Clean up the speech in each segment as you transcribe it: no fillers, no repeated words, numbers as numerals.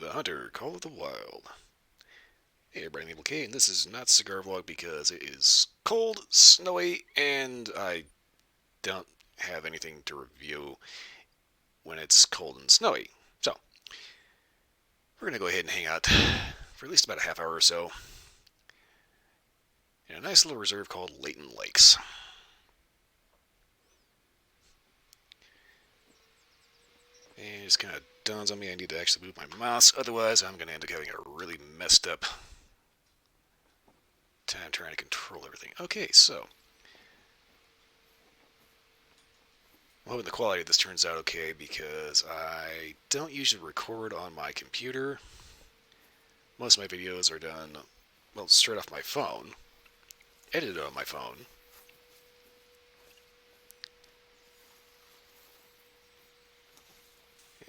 The Hunter, Call of the Wild. Hey everybody, I'm Evil K, and this is not Cigar Vlog because it is cold, snowy, and I don't have anything to review when it's cold and snowy. So, we're going to go ahead and hang out for at least about a half hour or so in a nice little reserve called Layton Lakes. And it just kind of dawns on me I need to actually move my mouse, otherwise I'm going to end up having a really messed up time trying to control everything. Okay, so I'm hoping the quality of this turns out okay because I don't usually record on my computer. Most of my videos are done, well, straight off my phone, edited on my phone.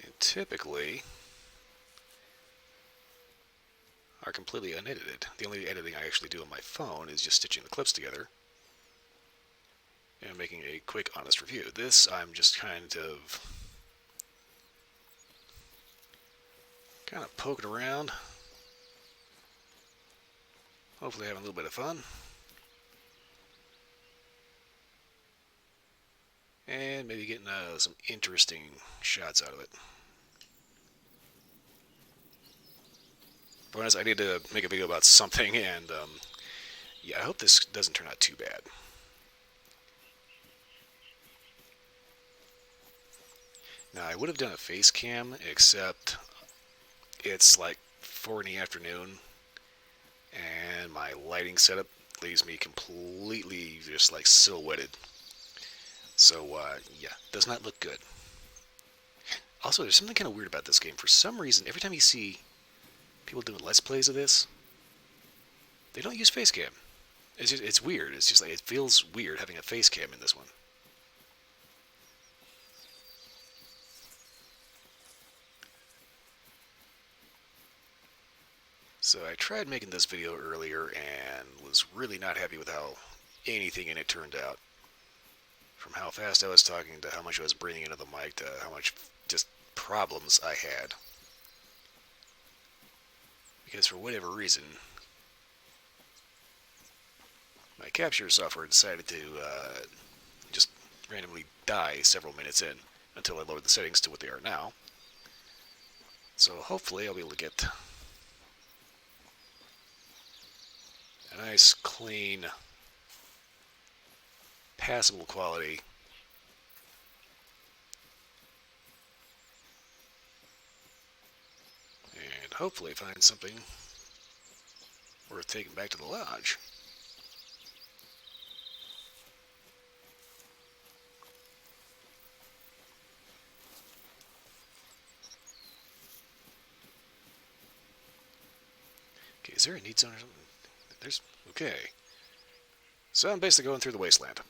And typically are completely unedited. The only editing I actually do on my phone is just stitching the clips together and making a quick, honest review. This, I'm just kind of poking around, hopefully having a little bit of fun, and maybe getting some interesting shots out of it. Bonus, I need to make a video about something, and yeah, I hope this doesn't turn out too bad. Now, I would have done a face cam, except it's like 4 in the afternoon, and my lighting setup leaves me completely just like silhouetted. So, yeah, does not look good. Also, there's something kind of weird about this game. For some reason, every time you see people doing Let's Plays of this, they don't use face cam. It's weird. It's just like, it feels weird having a face cam in this one. So I tried making this video earlier and was really not happy with how anything in it turned out. From how fast I was talking to how much I was breathing into the mic to how much just problems I had. Because for whatever reason, my capture software decided to just randomly die several minutes in until I lowered the settings to what they are now. So hopefully I'll be able to get a nice, clean, passable quality and hopefully find something worth taking back to the lodge. Okay, is there a need zone or something? There's, okay. So I'm basically going through the wasteland.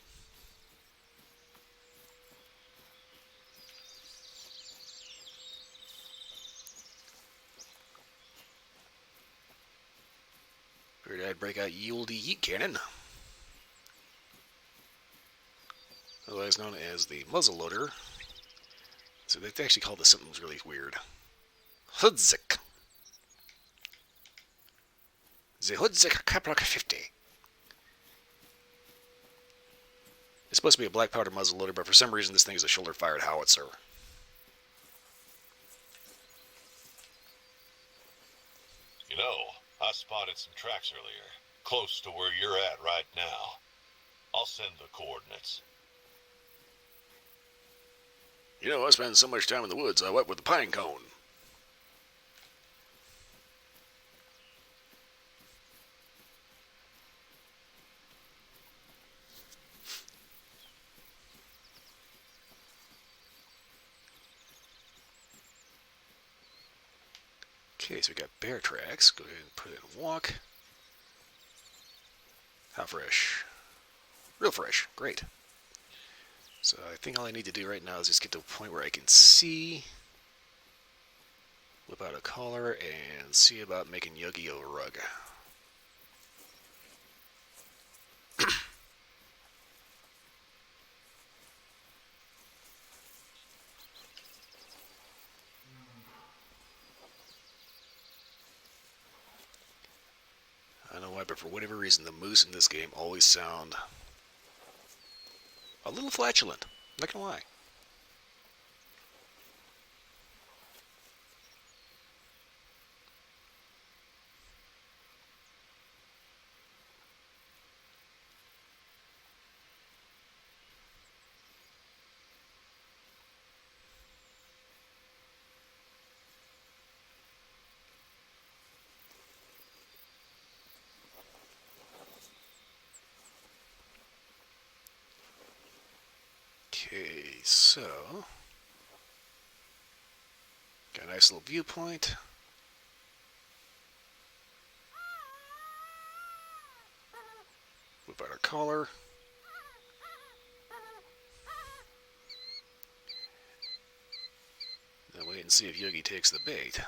Figured I'd break out Yieldy Yeet Cannon, otherwise known as the muzzle loader. So they actually call this something really weird. Hudzik. The Hudzik Caprock 50. It's supposed to be a black powder muzzle loader, but for some reason this thing is a shoulder-fired howitzer. You know, I spotted some tracks earlier, close to where you're at right now. I'll send the coordinates. You know, I spend so much time in the woods, I went with the pine cone. Okay, so we got bear tracks. Go ahead and put it in walk. How fresh? Real fresh. Great. So I think all I need to do right now is just get to a point where I can see, whip out a collar, and see about making Yu-Gi-Oh! A rug. but for whatever reason, the moose in this game always sound a little flatulent. Not gonna lie. Okay, so got a nice little viewpoint. Whip out our collar. Then wait and see if Yogi takes the bait.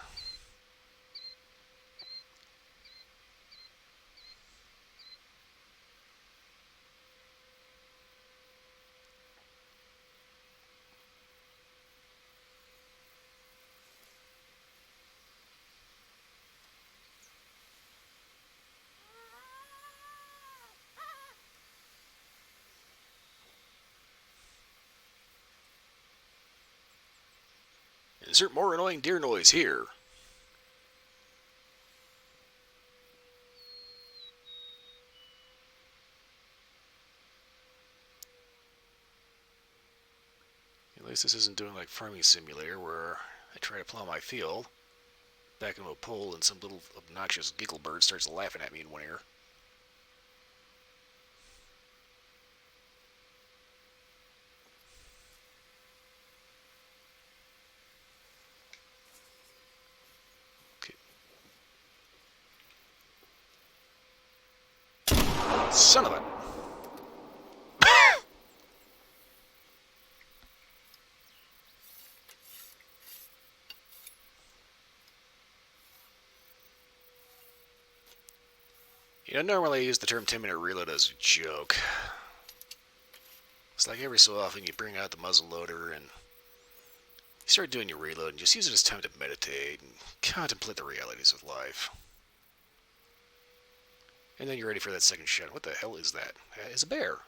Insert more annoying deer noise here. At least this isn't doing like Farming Simulator where I try to plow my field, back into a pole, and some little obnoxious giggle bird starts laughing at me in one ear. Okay. Son of a... normally I use the term 10-minute reload as a joke. It's like every so often you bring out the muzzle loader and you start doing your reload and just use it as time to meditate and contemplate the realities of life. And then you're ready for that second shot. What the hell is that? It's a bear.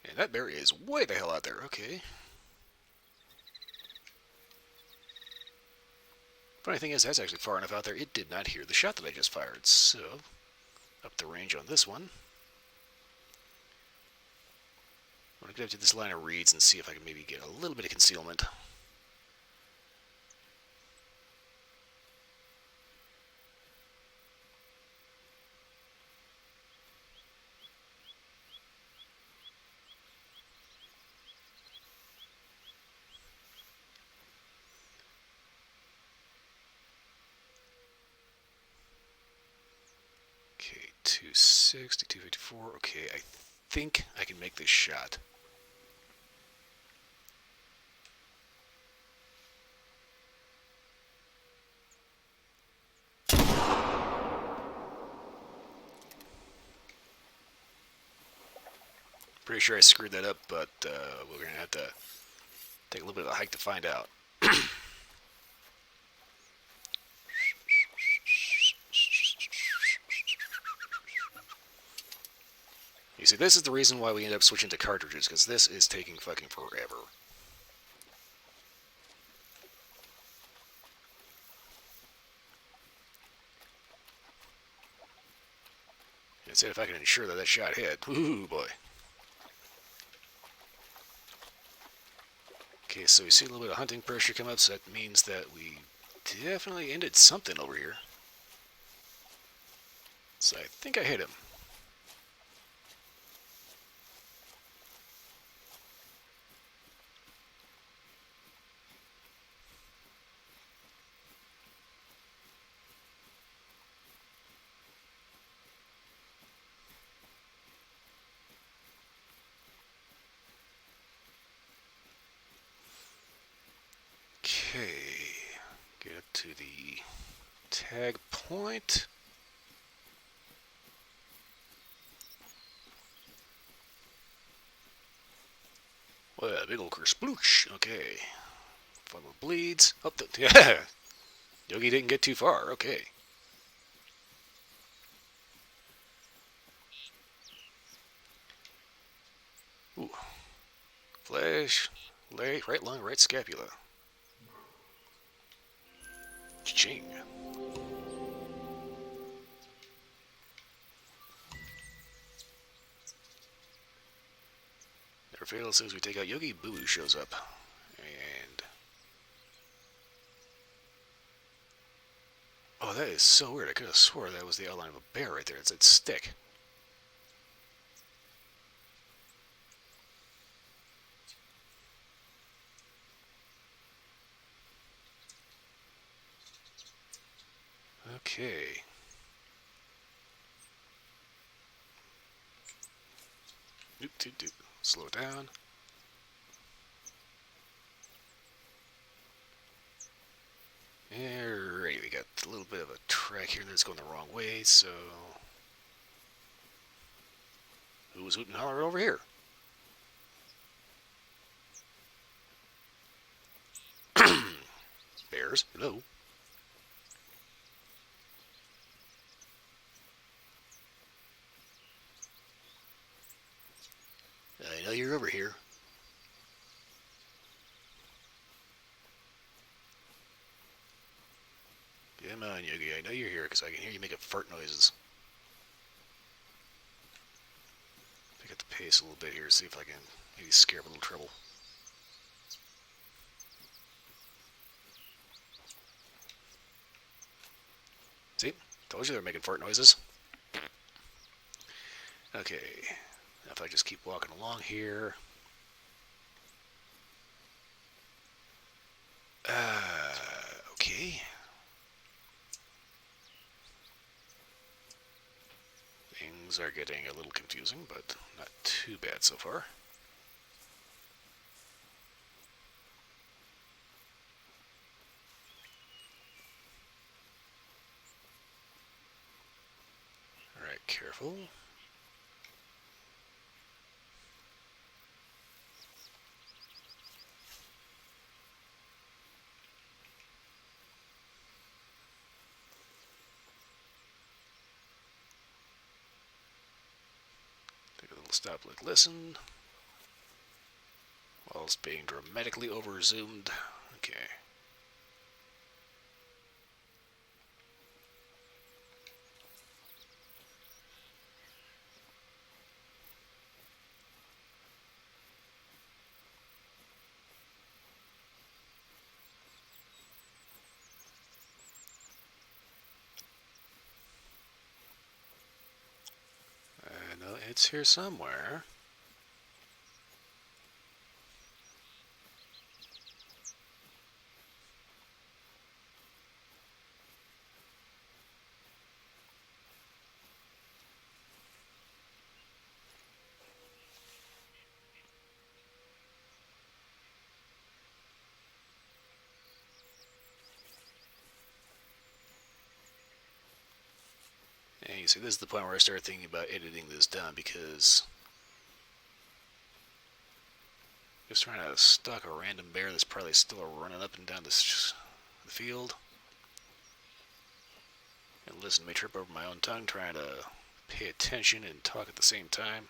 And that bear is way the hell out there. Okay. Funny thing is, that's actually far enough out there, it did not hear the shot that I just fired. So, up the range on this one. I'm going to get up to this line of reeds and see if I can maybe get a little bit of concealment. Okay, 260, 254. Okay, I think I can make this shot. Pretty sure I screwed that up, but we're going to have to take a little bit of a hike to find out. You see, this is the reason why we end up switching to cartridges, because this is taking fucking forever. And see if I can ensure that that shot hit. Ooh, boy. Okay, so we see a little bit of hunting pressure come up, so that means that we definitely ended something over here. So I think I hit him. Okay, get up to the tag point. Well, big old kersploosh. Okay. Funnel bleeds. Up the. Yeah. Yogi didn't get too far. Okay. Ooh. Flesh. Right lung, right scapula. Cha-ching. Never fails as soon as we take out Yogi, Boo Boo shows up. And. Oh, that is so weird. I could have swore that was the outline of a bear right there. It's its stick. Okay. Doop, doop, doop. Slow it down. Alright, we got a little bit of a track here that's going the wrong way, so. Who was hooting and hollering over here? Bears, hello. I know you're over here. Come on, Yogi, I know you're here because I can hear you making fart noises. Pick up the pace a little bit here, see if I can maybe scare up a little trouble. See? Told you they're making fart noises. Okay. Now if I just keep walking along here. Okay. Things are getting a little confusing, but not too bad so far. Alright, careful. Take a little stop, look, listen. Whilst being dramatically over zoomed. Okay. I know it's here somewhere. And you see, this is the point where I started thinking about editing this down because just trying to stalk a random bear that's probably still running up and down the field. And listen to me trip over my own tongue trying to pay attention and talk at the same time.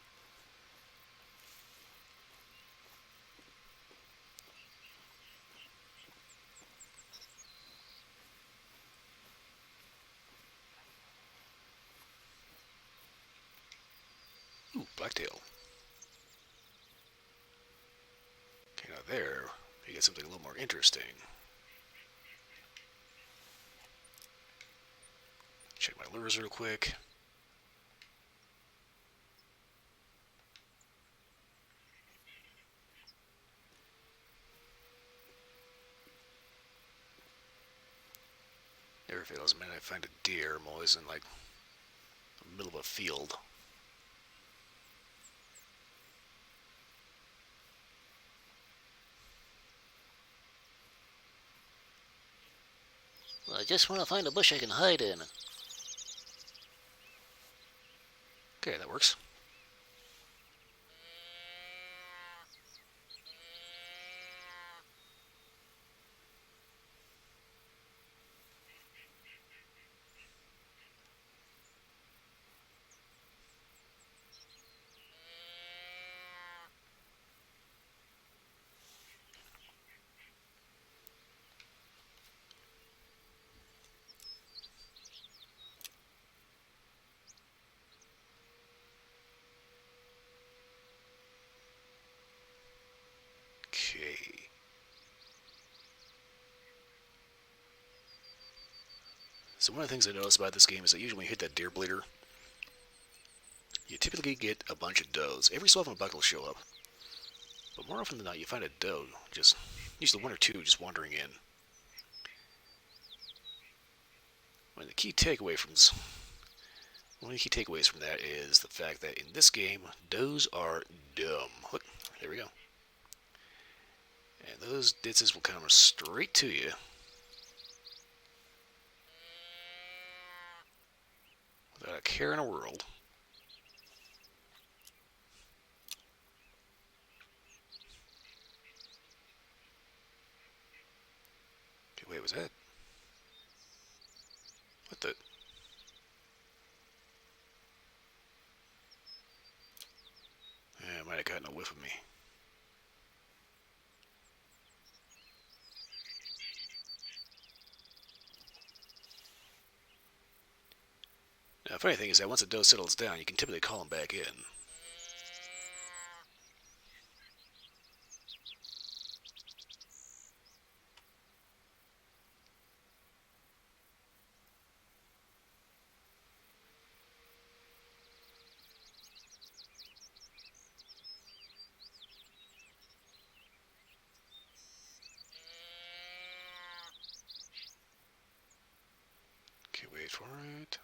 Ooh, blacktail. Okay, now there, you get something a little more interesting. Check my lures real quick. Never fails, man. I find a deer, I'm always in like the middle of a field. Well, I just want to find a bush I can hide in. Okay, that works. So one of the things I noticed about this game is that usually when you hit that deer bleeder, you typically get a bunch of does. Every so often a buck will show up. But more often than not, you find a doe, just usually one or two, just wandering in. One of the key takeaways from that is the fact that in this game, does are dumb. Look, there we go. And those ditzes will come straight to you. Without a care in the world. Okay, wait, was that? What the? Yeah, it might have gotten a whiff of me. Now, the funny thing is that once a doe settles down, you can typically call him back in. Okay, wait for it.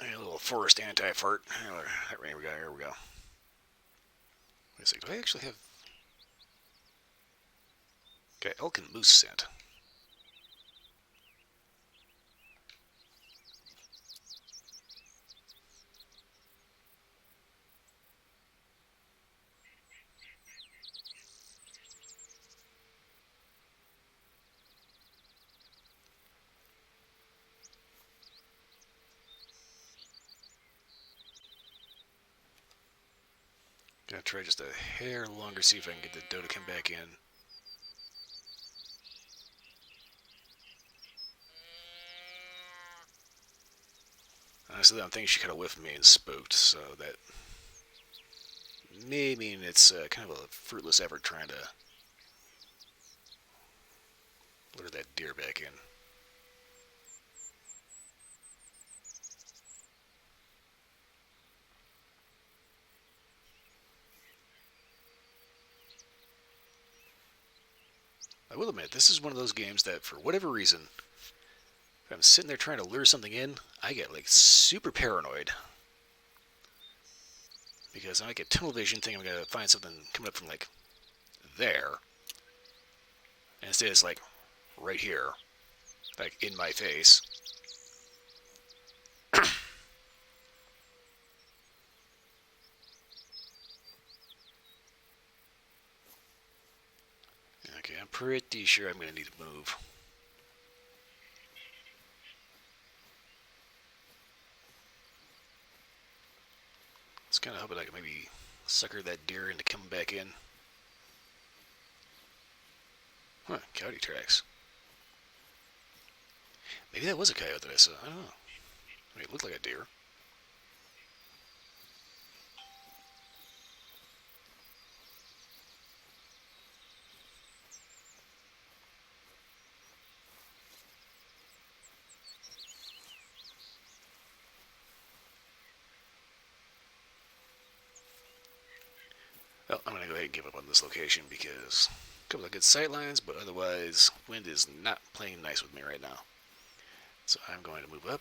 A little forest anti-fart. Here we go, here we go. Wait a second, do I actually have... Okay, elk and moose scent. Gonna try just a hair longer, see if I can get the doe to come back in. Honestly, I'm thinking she kind of whiffed me and spooked, so that may mean it's kind of a fruitless effort trying to lure that deer back in. I will admit, this is one of those games that, for whatever reason, if I'm sitting there trying to lure something in, I get like super paranoid. Because I get tunnel vision thinking I'm going to find something coming up from like there. And instead it's like right here. Like in my face. Okay, I'm pretty sure I'm going to need to move. I was kind of hoping I could maybe sucker that deer into coming back in. Huh, coyote tracks. Maybe that was a coyote that I saw. I don't know. I mean, it looked like a deer. Well, I'm going to go ahead and give up on this location because a couple of good sight lines, but otherwise, wind is not playing nice with me right now. So I'm going to move up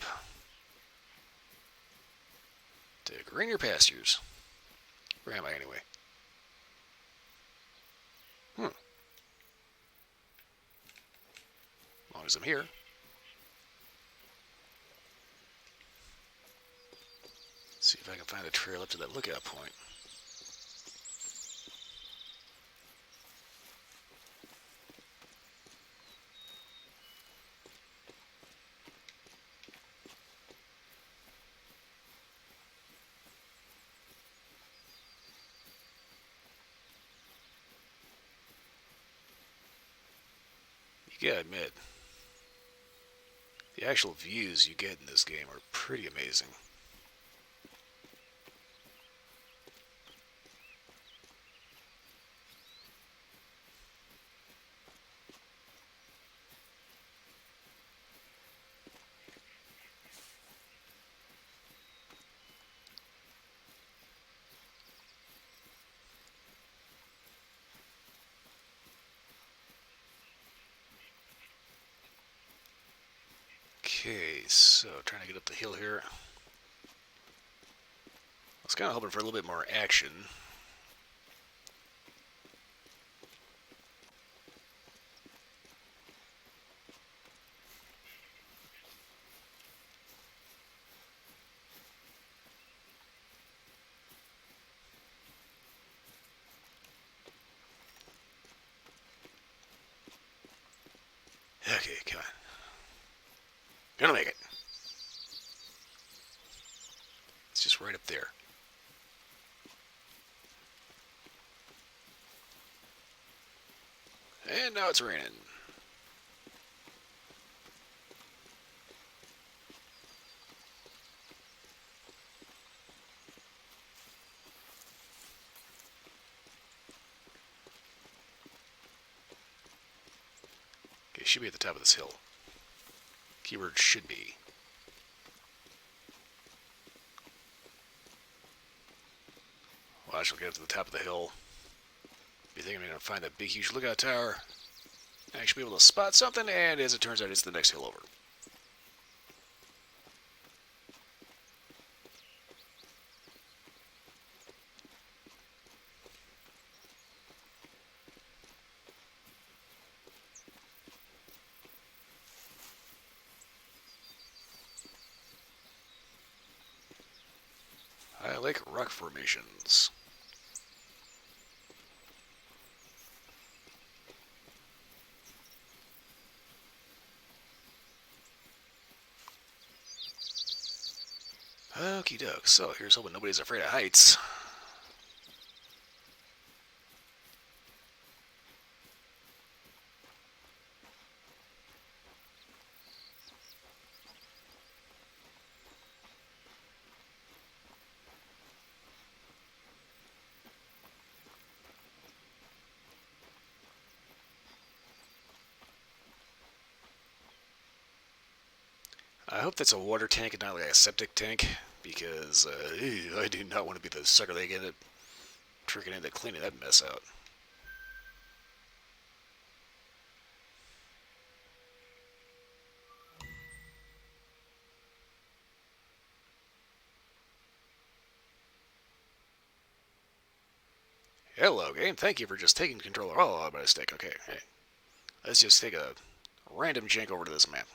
to greener pastures. Where am I anyway? As long as I'm here. See if I can find a trail up to that lookout point. You gotta admit, the actual views you get in this game are pretty amazing. Okay, so trying to get up the hill here. I was kind of hoping for a little bit more action. Okay, come on. Gonna make it. It's just right up there. And now it's raining. Okay, should be at the top of this hill. Keyword should be. Watch, we'll get up to the top of the hill. You think I'm gonna find that big, huge lookout tower? Actually be able to spot something, and as it turns out, it's the next hill over. I like rock formations. Okie doke, so here's hoping nobody's afraid of heights. I hope that's a water tank and not like a septic tank, because I do not want to be the sucker they get it tricking into cleaning that mess out. Hello, game. Thank you for just taking control. Oh, by mistake. Okay, hey. Let's just take a random jank over to this map.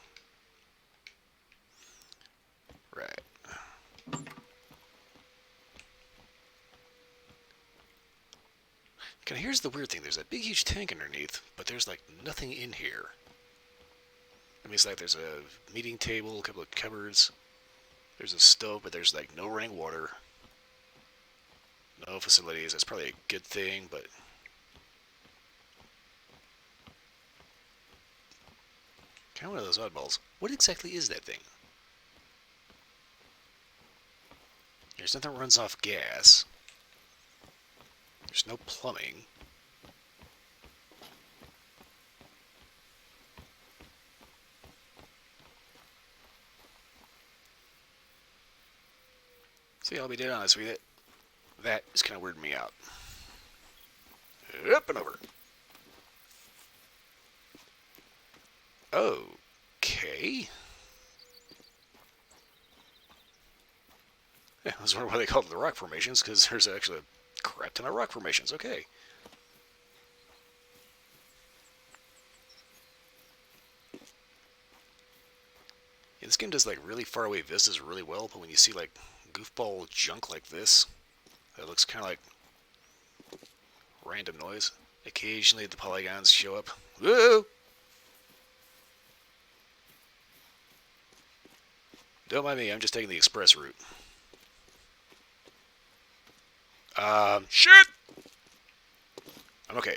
Right. Okay, here's the weird thing. There's a big, huge tank underneath, but there's like nothing in here. I mean, it's like there's a meeting table, a couple of cupboards. There's a stove, but there's like no running water. No facilities. That's probably a good thing, but kind of one of those oddballs. What exactly is that thing? There's nothing that runs off gas. There's no plumbing. See, I'll be dead honest with you. That is kind of weirding me out. Up and over. Okay. Yeah, I was wondering why they called it the rock formations, because there's actually a crap ton of rock formations. Okay. Yeah, this game does like really far away vistas really well, but when you see like goofball junk like this, that looks kind of like random noise. Occasionally the polygons show up. Woo! Don't mind me, I'm just taking the express route. Shit! I'm okay.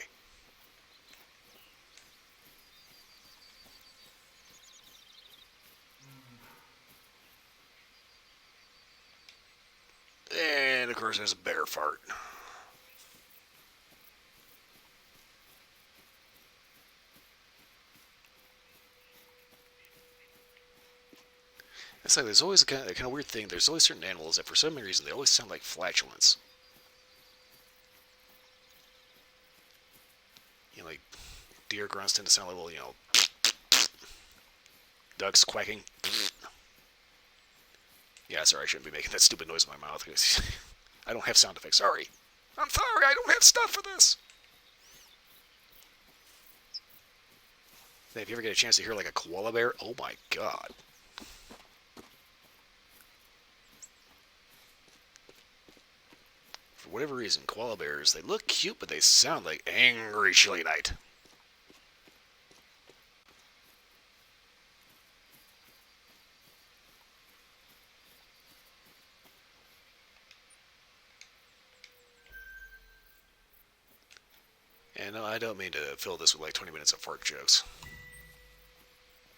And of course there's a bear fart. It's like there's always a kind of weird thing. There's always certain animals that for some reason they always sound like flatulence. You know, like deer grunts tend to sound like, well, you know, Ducks quacking. Yeah, sorry, I shouldn't be making that stupid noise in my mouth. I don't have sound effects. Sorry. I'm sorry, I don't have stuff for this. If you ever get a chance to hear like a koala bear, oh my god. For whatever reason, koala bears, they look cute, but they sound like angry chilly night. And no, I don't mean to fill this with like 20 minutes of fart jokes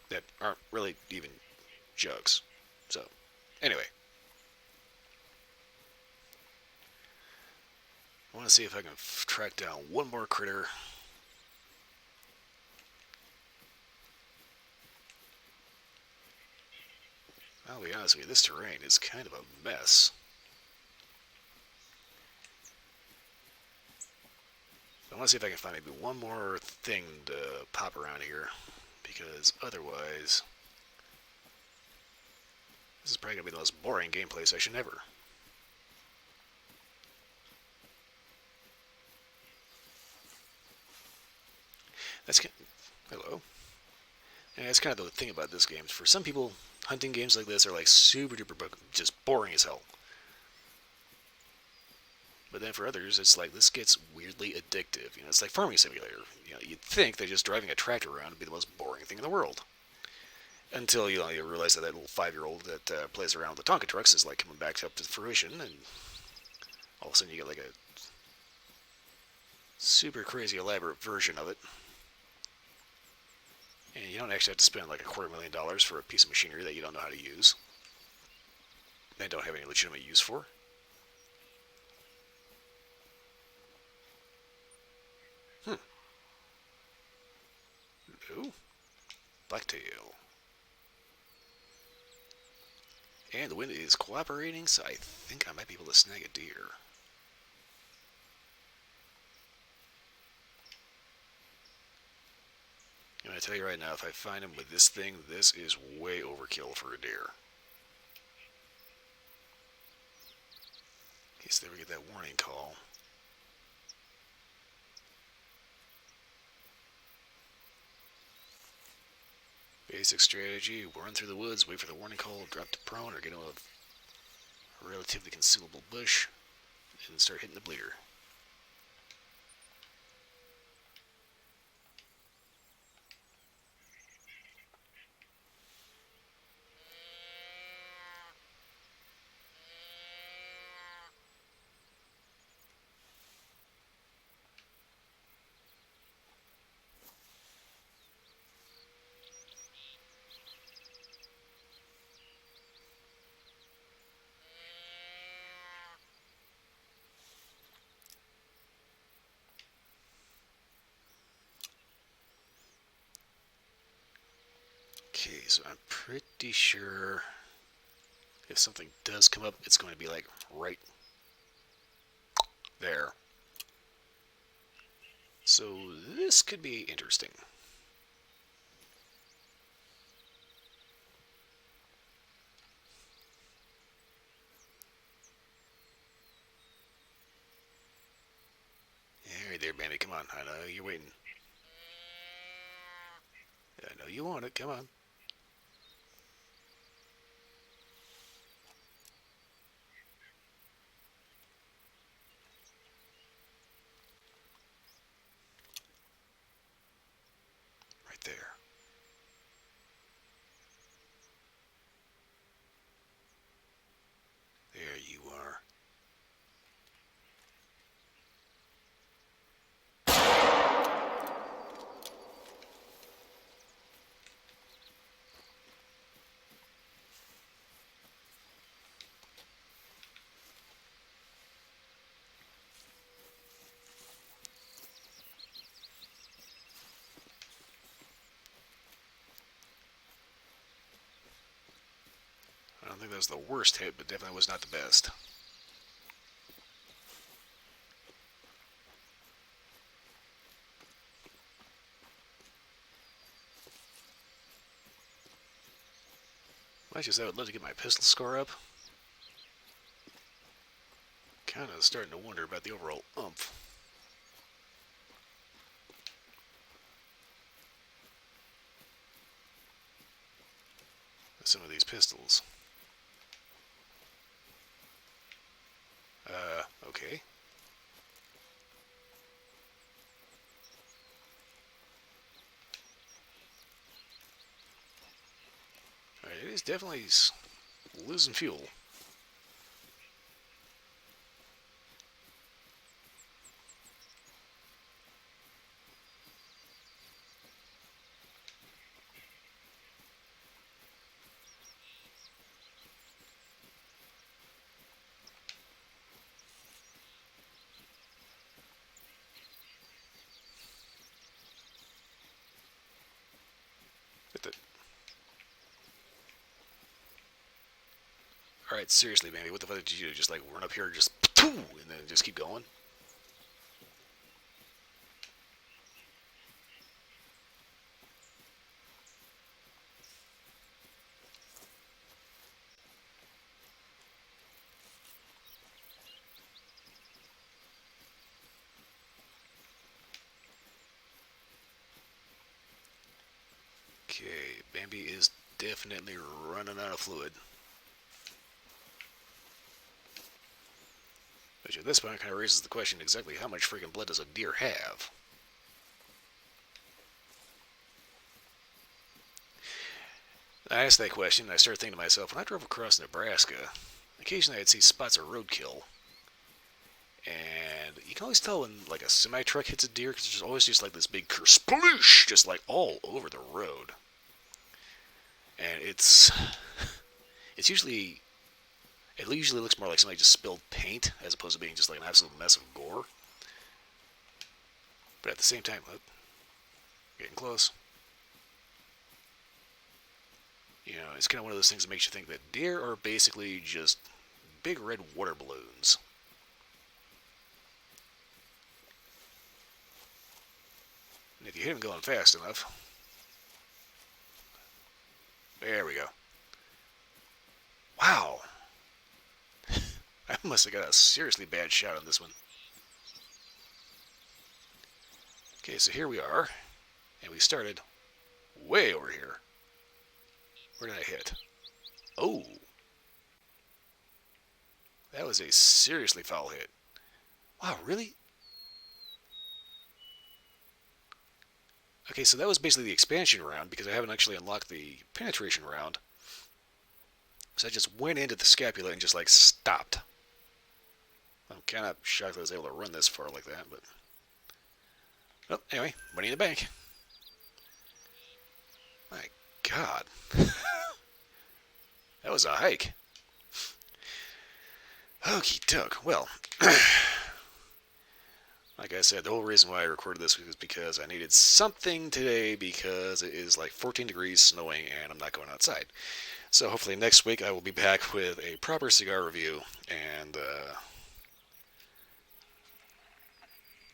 that aren't really even jokes. So, anyway, I want to see if I can track down one more critter. I'll be honest with you, this terrain is kind of a mess. I want to see if I can find maybe one more thing to pop around here, because otherwise, this is probably going to be the most boring gameplay session ever. That's kind of, hello. And that's kind of the thing about this game. For some people, hunting games like this are like super duper just boring as hell. But then for others, it's like this gets weirdly addictive. You know, it's like Farming Simulator. You know, you'd think that just driving a tractor around would be the most boring thing in the world. Until you realize that little 5-year-old that plays around with the Tonka trucks is like coming back up to fruition, and all of a sudden you get like a super crazy elaborate version of it. And you don't actually have to spend like $250,000 for a piece of machinery that you don't know how to use and don't have any legitimate use for. No. Blacktail. And the wind is cooperating, so I think I might be able to snag a deer. I'm going to tell you right now, if I find him with this thing, this is way overkill for a deer. In case they ever get that warning call. Basic strategy, run through the woods, wait for the warning call, drop to prone, or get into a relatively concealable bush, and start hitting the bleeder. Okay, so I'm pretty sure if something does come up, it's going to be like right there. So this could be interesting. All right there, Bandit, come on. I know you're waiting. I know you want it, come on. Right there. There you are. I don't think that was the worst hit, but definitely was not the best. I would love to get my pistol score up. Kind of starting to wonder about the overall oomph of some of these pistols. Okay. Alright, it is definitely losing fuel. Alright, seriously, Mandy, what the fuck did you do? Just like run up here, just and then just keep going? Okay, Bambi is definitely running out of fluid. Which at this point kind of raises the question exactly how much freaking blood does a deer have? I asked that question and I started thinking to myself, when I drove across Nebraska, occasionally I'd see spots of roadkill. And you can always tell when like a semi truck hits a deer because there's always just like this big kersploosh just like all over the road. And it's usually it usually looks more like somebody just spilled paint as opposed to being just like an absolute mess of gore. But at the same time, getting close. You know, it's kind of one of those things that makes you think that deer are basically just big red water balloons. And if you hit them going fast enough, there we go. Wow. I must have got a seriously bad shot on this one. Okay, so here we are. And we started way over here. Where did I hit? Oh. That was a seriously foul hit. Wow, really? Okay, so that was basically the expansion round because I haven't actually unlocked the penetration round. So I just went into the scapula and just like stopped. I'm kind of shocked that I was able to run this far like that, but... Oh, anyway, money in the bank. My God. That was a hike. Okie doke. Well, like I said, the whole reason why I recorded this was because I needed something today because it is like 14 degrees, snowing, and I'm not going outside. So hopefully next week I will be back with a proper cigar review and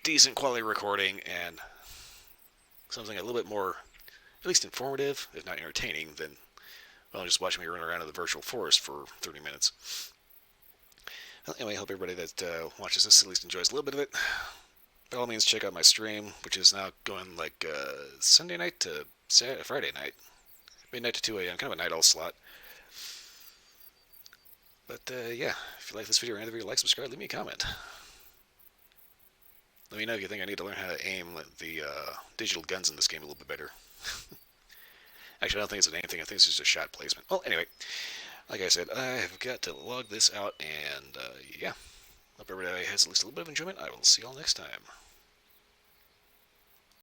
decent quality recording and something a little bit more, at least informative, if not entertaining, than, well, just watching me run around in the virtual forest for 30 minutes. Well, anyway, I hope everybody that watches this at least enjoys a little bit of it. By all means, check out my stream, which is now going like Sunday night to Friday night. Midnight to 2 a.m., kind of a night owl slot. But yeah, if you like this video or any other video, like, subscribe, leave me a comment. Let me know if you think I need to learn how to aim the digital guns in this game a little bit better. Actually, I don't think it's an aim thing. I think it's just a shot placement. Well, anyway, like I said, I have got to log this out, and yeah. Hope everybody has at least a little bit of enjoyment. I will see y'all next time.